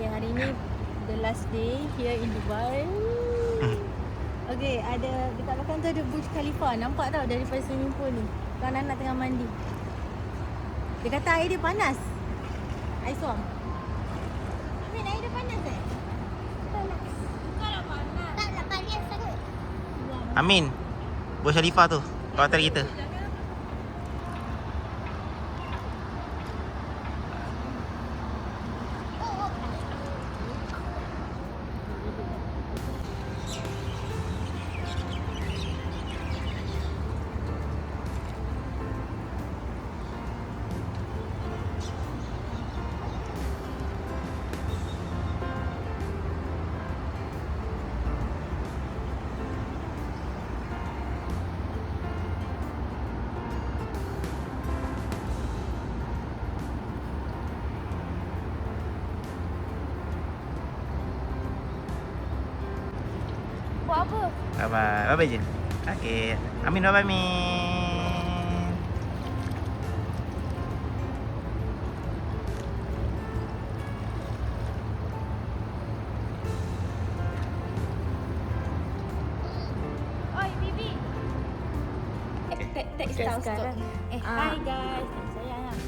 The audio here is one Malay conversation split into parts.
Okay, hari ni the last day here in Dubai. Okay, ada dekat belakang tu ada Burj Khalifa. Nampak tau daripada swimming pool ni. Kawan anak tengah mandi. Dia kata air dia panas. Air suam. Amin, air dia panas Panas. Bukanlah panas. Taklah panas sangat. Amin, Burj Khalifa tu, kau antar kita. Buat apa? Bye-bye, bye-bye je. Okay, Amin, bye-bye Amin. Oi, Bibi. Okay, sekarang. Hi guys.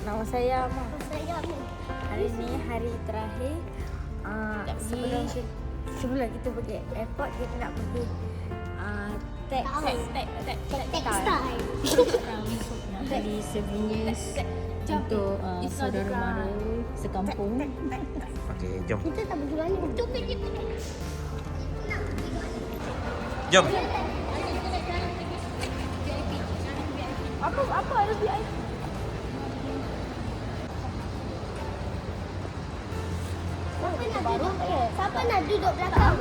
Nama saya Amah. Saya Amin. Hari ni hari terakhir. Sebelum kita pergi airport, kita nak pergi textile. Nak beli souvenirs untuk saudara mara sekampung. Okay, jom. Kita tak pergi mana? Jom pergi. Jom. Apa ada VIP? Siapa nak duduk belakang?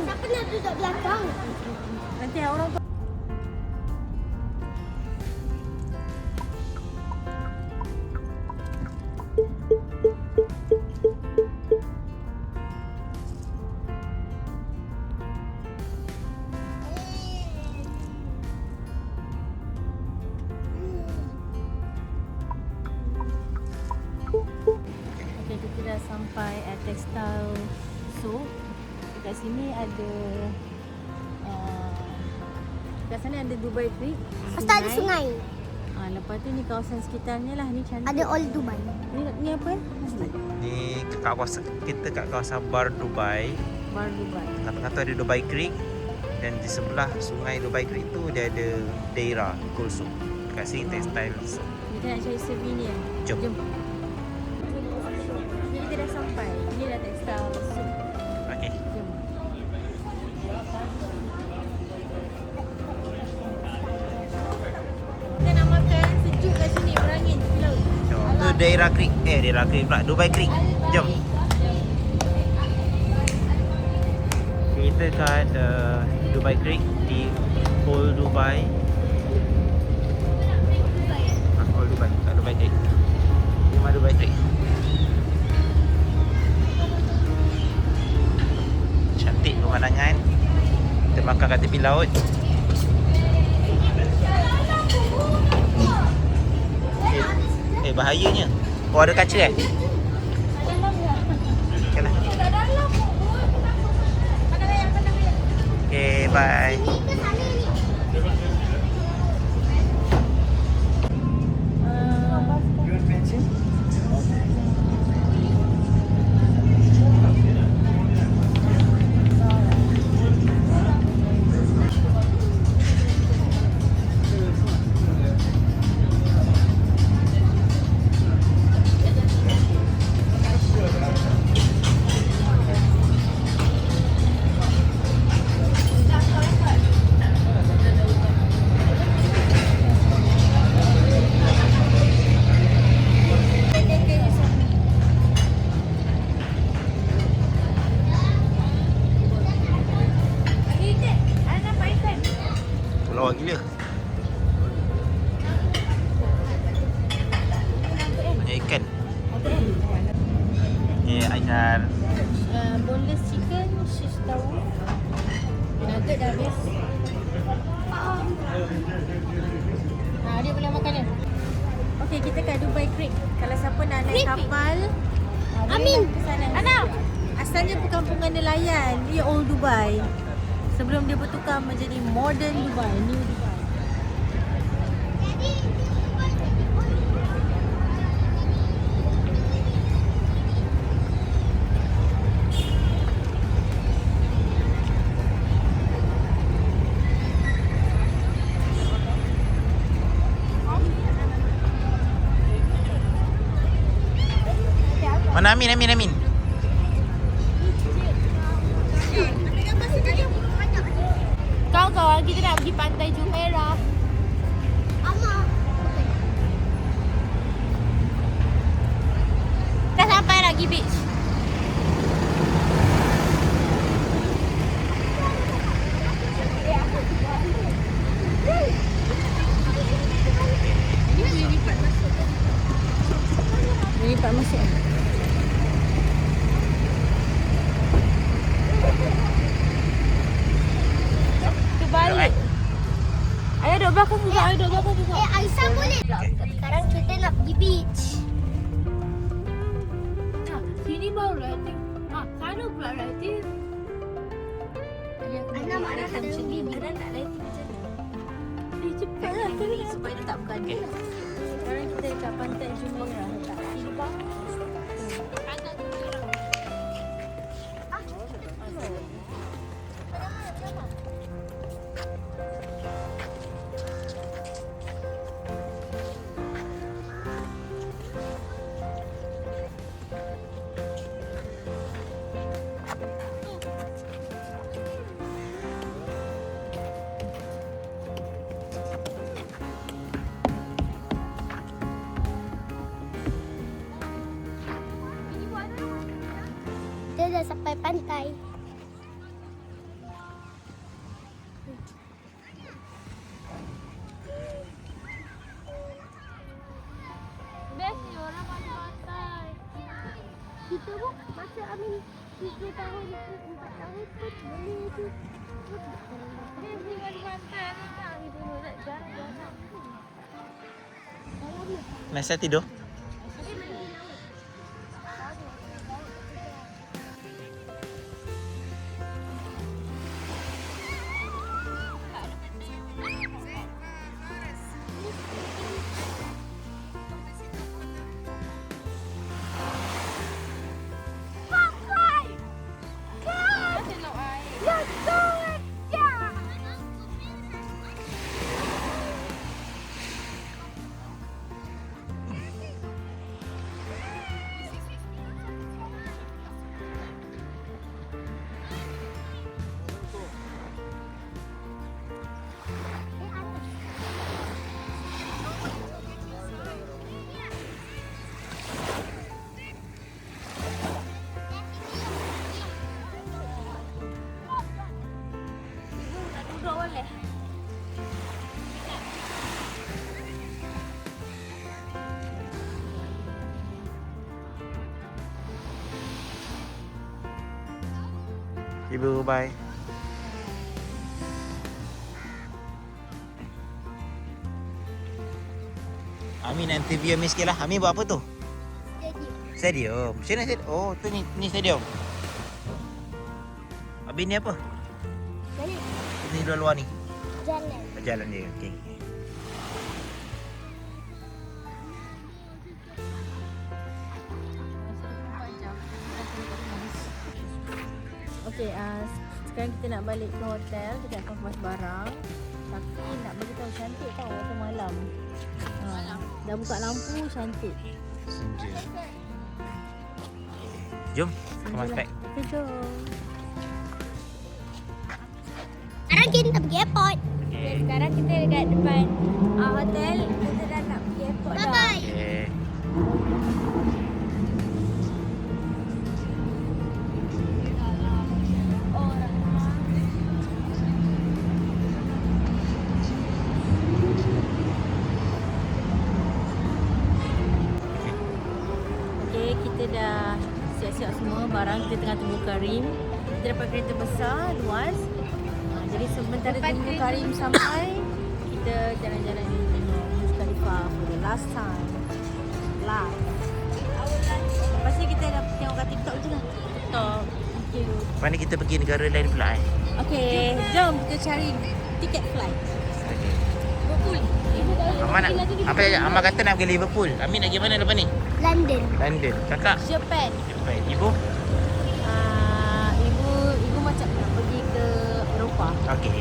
Siapa nak duduk belakang? Nanti orang tu kita dah sampai at Textile Souk. Dekat sini ada dekat sana ada Dubai Creek. Lepas ada sungai. Lepas tu ni kawasan sekitarnya lah. Ni cantik. Ada All Dubai. Ni apa? Ni kawasan kita kat kawasan Bar Dubai. Bar Dubai. Kata-kata ada Dubai Creek. Dan di sebelah sungai Dubai Creek tu dia ada daerah Kulsum. Kat sini textile Souk. Kita nak cari souvenir. Jom. Ni kita dah sampai. Ni dah Textile Souk. Okay. Jom. Kita nak makan sejuk kat sini, berangin tepi laut. Jom. Tu daerah Creek. Daerah Creek pula. Dubai Creek. Jom. Kita kat Dubai Creek di Old Dubai. Old Dubai. Kat Dubai Creek. Rumah Dubai Creek. Cantik pemandangan. Kita makan kat tepi laut. Bahayanya. Oh, ada kaca Okay lah. Okay, bye. Lawa gila. Banyak ikan. Okay, Aisyah. Boneless chicken, shish tahu. Nugget dah habis. Dia boleh makan dia. Okay, kita kat Dubai Creek. Kalau siapa nak naik kapal, Amin. ke sana. Ana. asalnya perkampungan nelayan di Old Dubai. Sebelum dia bertukar menjadi Modern Dubai, New Dubai. Mana Amin? Kawan-kawan, kita nak pergi pantai Jumeirah. Dah sampai lagi beach. Lipat masuk. Balik. Ayah duduk belakang juga. Aisyah boleh. Sekarang kita nak pergi beach. Sini baru lighting. Sana pula lighting. Ana mana nak macam ni. Ana nak lighting macam ni. Cepatlah supaya dia tak bergaduh. Sekarang kita dekat pantai Jumeirah. Sini bawah. Kita dah sampai pantai. Best ni orang pantai. Kita pun masa Amin 3 tahun, 4 tahun pun boleh tu. Dia tinggal di pantai ni tak gitu. Jarang-jarang. Masa tidur. Ibu, bye. Amin nak interview Amin sikit lah. Amin buat apa tu? Stadium. Macam mana stadium? Oh, tu ni stadium. Habis ni apa? Balik. Ni luar-luar ni. Jalan. Jalan dia. Okey. Okey, sekarang kita nak balik ke hotel. Kita akan kemas barang. Tapi nak bagi tahu cantik tau waktu malam. Dah buka lampu, cantik. Senja. Jom. Kemas beg. Okay, jom. Sekarang kita nak pergi airport. Okay, sekarang kita dekat depan hotel. Kita dah nak pergi airport dah. Bye-bye. Okey. Okay, kita dah siap-siap semua barang. Kita tengah tunggu Karim. Kita dapat kereta besar, luas. Jadi sementara tunggu Karim sampai, kita jalan-jalan ni tengok Burj Khalifa for the last time. Live. Lepas ni kita dah tengok kat TikTok je lah. TikTok. Lepas ni kita pergi negara lain pula Okay, jom kita cari tiket flight. Okay. Liverpool. Amal kata nak pergi Liverpool. Amin nak pergi mana lepas ni? London. London. Kakak? Japan. Baik. Ibu? Ibu macam nak pergi ke Eropah. Okay.